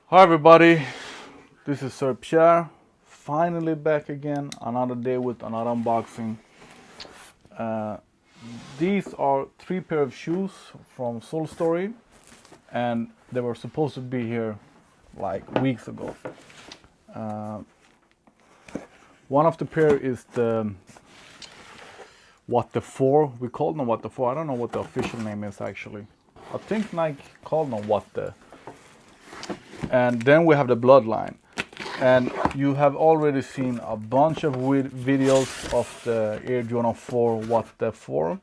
Hi everybody, this is SirPierre, finally back again, another day with another unboxing. Uh, these are 3 pair of shoes from Solestory, and they were supposed to be here like weeks ago. Uh, one of the pair is the What the 4, we called them What the 4, I don't know what the official name is actually. I think Nike called them What the. And then we have the Bloodline. And you have already seen a bunch of videos of the Air Jordan 4 What the 4.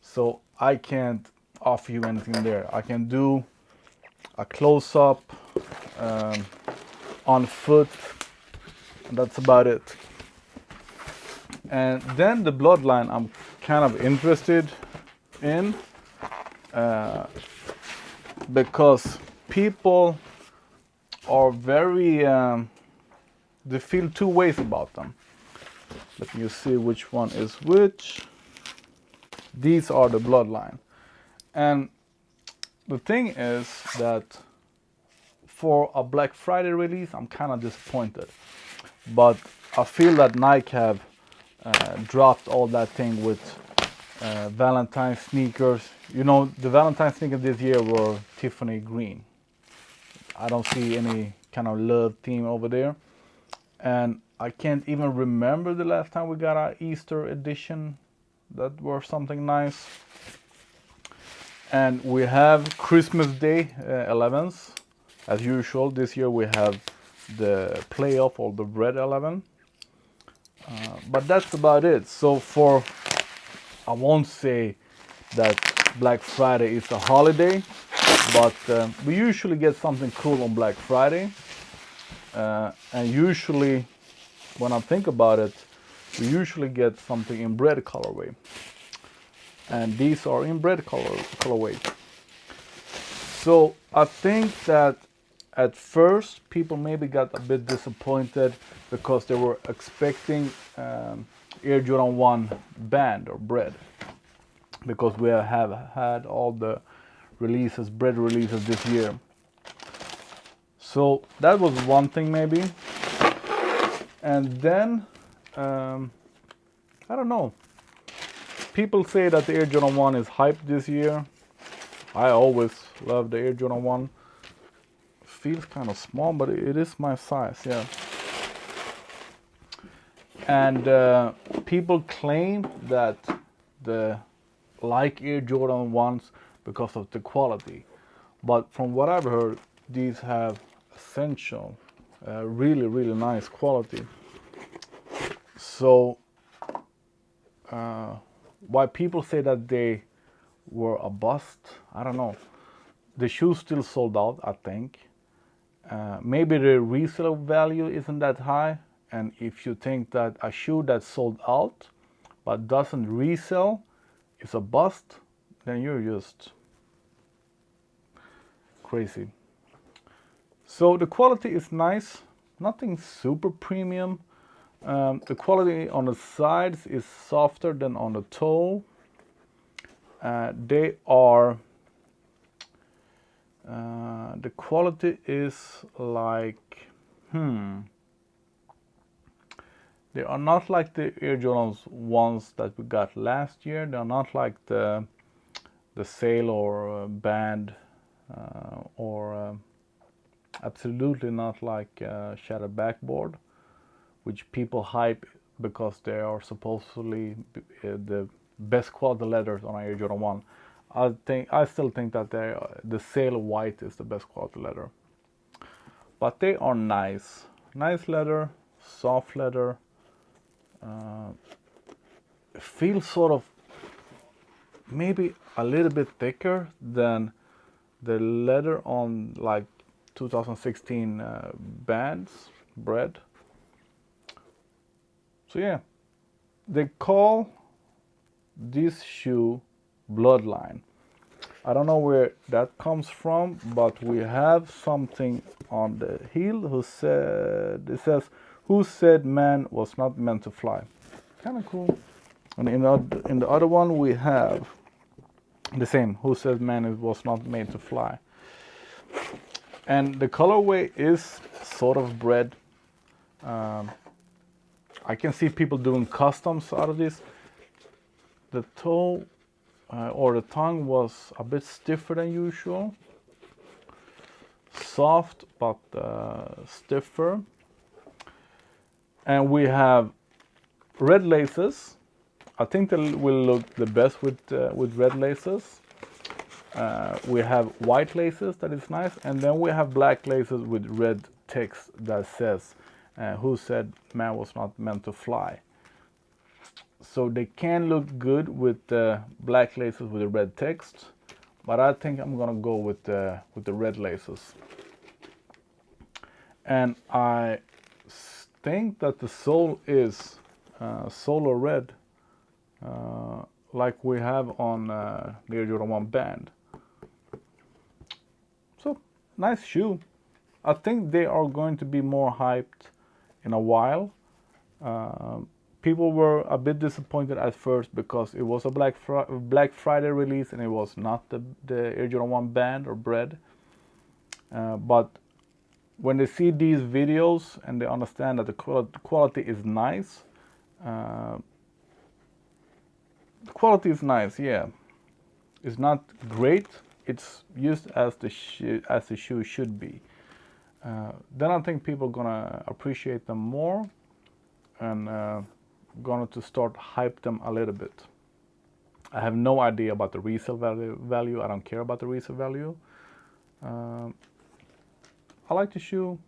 So I can't offer you anything there. I can do a close-up on foot, and that's about it. And then the Bloodline I'm kind of interested in because people are very they feel 2 ways about them. Let me see which one is which. These are the Bloodline, and the thing is that for a Black Friday release I'm kind of disappointed, but I feel that Nike have dropped all that thing with Valentine sneakers. You know, the Valentine sneakers this year were Tiffany green. I don't see any kind of love theme over there. And I can't even remember the last time we got our Easter edition that were something nice. And we have Christmas Day 11s. As usual, this year we have the playoff or the Red 11. But that's about it. So I won't say that Black Friday is a holiday, but we usually get something cool on Black Friday. And usually, when I think about it, we usually get something in bread colorway. And these are in bread colorway. So I think that at first people maybe got a bit disappointed because they were expecting Air Jordan 1 band or bread, because we have had all the bread releases this year. So that was one thing maybe. And then I don't know, people say that the Air Jordan 1 is hyped this year. I always love the Air Jordan 1. Feels kind of small, but it is my size, yeah. And people claim that the like Air Jordan 1s because of the quality, but from what I've heard, these have essential, really nice quality. So why people say that they were a bust, I don't know. The shoes still sold out, I think. Maybe the resale value isn't that high, and if you think that a shoe that's sold out but doesn't resell is a bust, then you're just crazy. So the quality is nice, nothing super premium. The quality on the sides is softer than on the toe. The quality is like, they are not like the Air Jordans ones that we got last year. They are not like the sail or band, or absolutely not like Shadow Backboard, which people hype because they are supposedly the best quality leathers on Air Jordan 1. I still think that the sail white is the best quality leather. But they are nice leather, soft leather. It feels sort of maybe a little bit thicker than the leather on like 2016 bands bread. So yeah, they call this shoe Bloodline. I don't know where that comes from, but we have something on the heel it says, "Who said man was not meant to fly?" Kind of cool. And in the other one we have the same, "Who said man was not made to fly?" And the colorway is sort of bread. I can see people doing customs out of this. The toe or the tongue was a bit stiffer than usual. Soft but stiffer. And we have red laces. I think they will look the best with red laces. We have white laces, that is nice, and then we have black laces with red text that says, "Who said man was not meant to fly?" So they can look good with the black laces with the red text, but I think I'm gonna go with the red laces. And I think that the sole is solar red, like we have on the Air Jordan 1 band. So, nice shoe. I think they are going to be more hyped in a while. People were a bit disappointed at first because it was a Black Friday release and it was not the Air Jordan 1 band or bread. But when they see these videos and they understand that the quality is nice, the quality is nice, yeah. It's not great. It's used as the shoe should be. Then I think people are gonna appreciate them more and gonna to start hype them a little bit. I have no idea about the resale value. I don't care about the resale value. I like the shoe.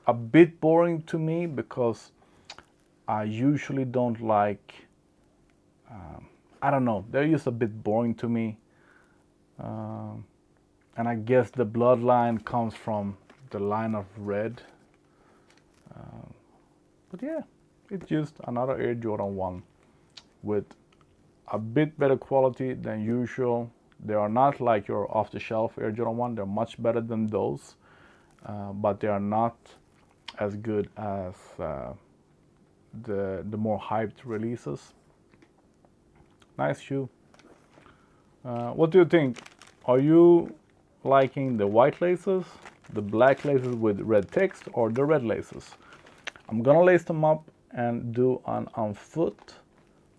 A bit boring to me because I usually don't like. I don't know. They're just a bit boring to me. And I guess the Bloodline comes from the line of red. But yeah, it's just another Air Jordan 1 with a bit better quality than usual. They are not like your off-the-shelf Air Jordan 1. They're much better than those, but they are not as good as the more hyped releases. Nice shoe. What do you think? Are you liking the white laces, the black laces with red text, or the red laces? I'm gonna lace them up and do on foot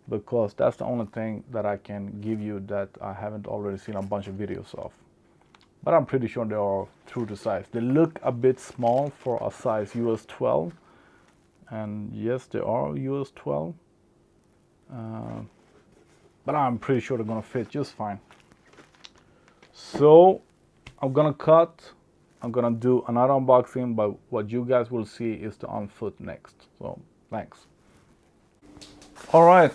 because that's the only thing that I can give you that I haven't already seen a bunch of videos of. But I'm pretty sure they are true to size. They look a bit small for a size US 12. And yes, they are US 12. But I'm pretty sure they're gonna fit just fine. So I'm gonna cut. I'm gonna do another unboxing, but what you guys will see is the on foot next. So thanks. All right,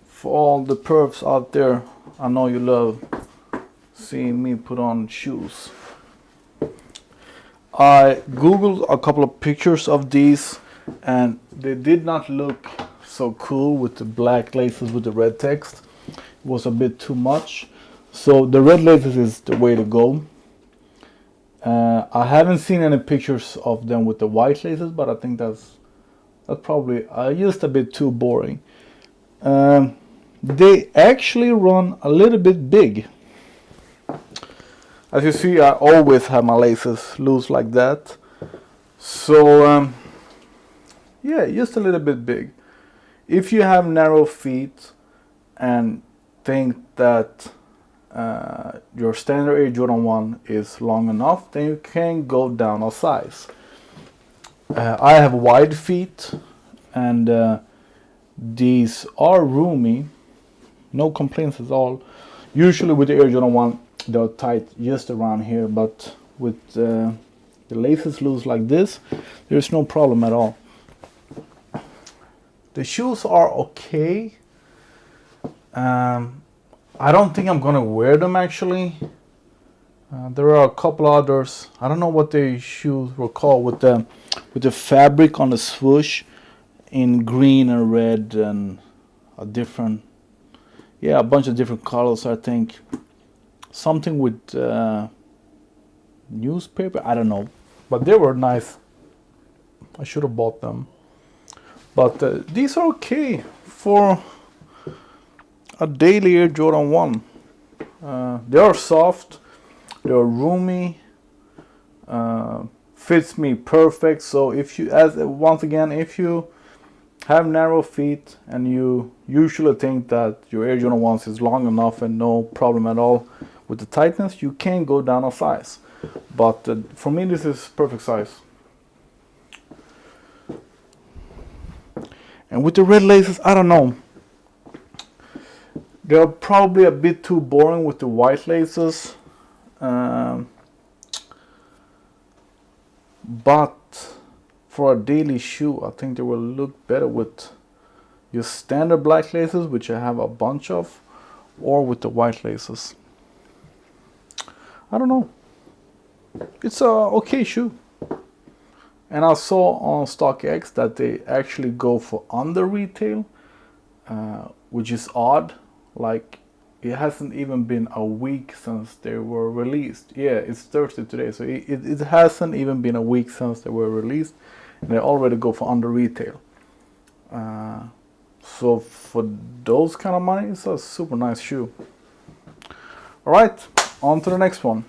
for all the pervs out there, I know you love seeing me put on shoes. I googled a couple of pictures of these and they did not look so cool with the black laces with the red text. It was a bit too much. So the red laces is the way to go. I haven't seen any pictures of them with the white laces, but I think that's probably just a bit too boring. They actually run a little bit big. As you see, I always have my laces loose like that. So yeah, just a little bit big. If you have narrow feet and think that your standard Air Jordan 1 is long enough, then you can go down a size. I have wide feet and these are roomy, no complaints at all. Usually with the Air Jordan 1 they're tight just around here, but with the laces loose like this, there's no problem at all. The shoes are okay. I don't think I'm gonna wear them actually. There are a couple others. I don't know what the shoes were called with the fabric on the swoosh in green and red and a bunch of different colors. I think something with newspaper. I don't know, but they were nice. I should have bought them. But these are okay for a daily Air Jordan 1. They are soft, they are roomy. Fits me perfect. So if you, as once again, if you have narrow feet and you usually think that your Air Jordan 1s is long enough and no problem at all with the tightness, you can go down a size. But for me, this is perfect size. And with the red laces, I don't know. They're probably a bit too boring with the white laces. But for a daily shoe, I think they will look better with your standard black laces, which I have a bunch of, or with the white laces. I don't know. It's a okay shoe. And I saw on StockX that they actually go for under retail, which is odd. Like, it hasn't even been a week since they were released. Yeah, it's Thursday today, so it hasn't even been a week since they were released, and they already go for under retail. So for those kind of money, it's a super nice shoe. All right, on to the next one.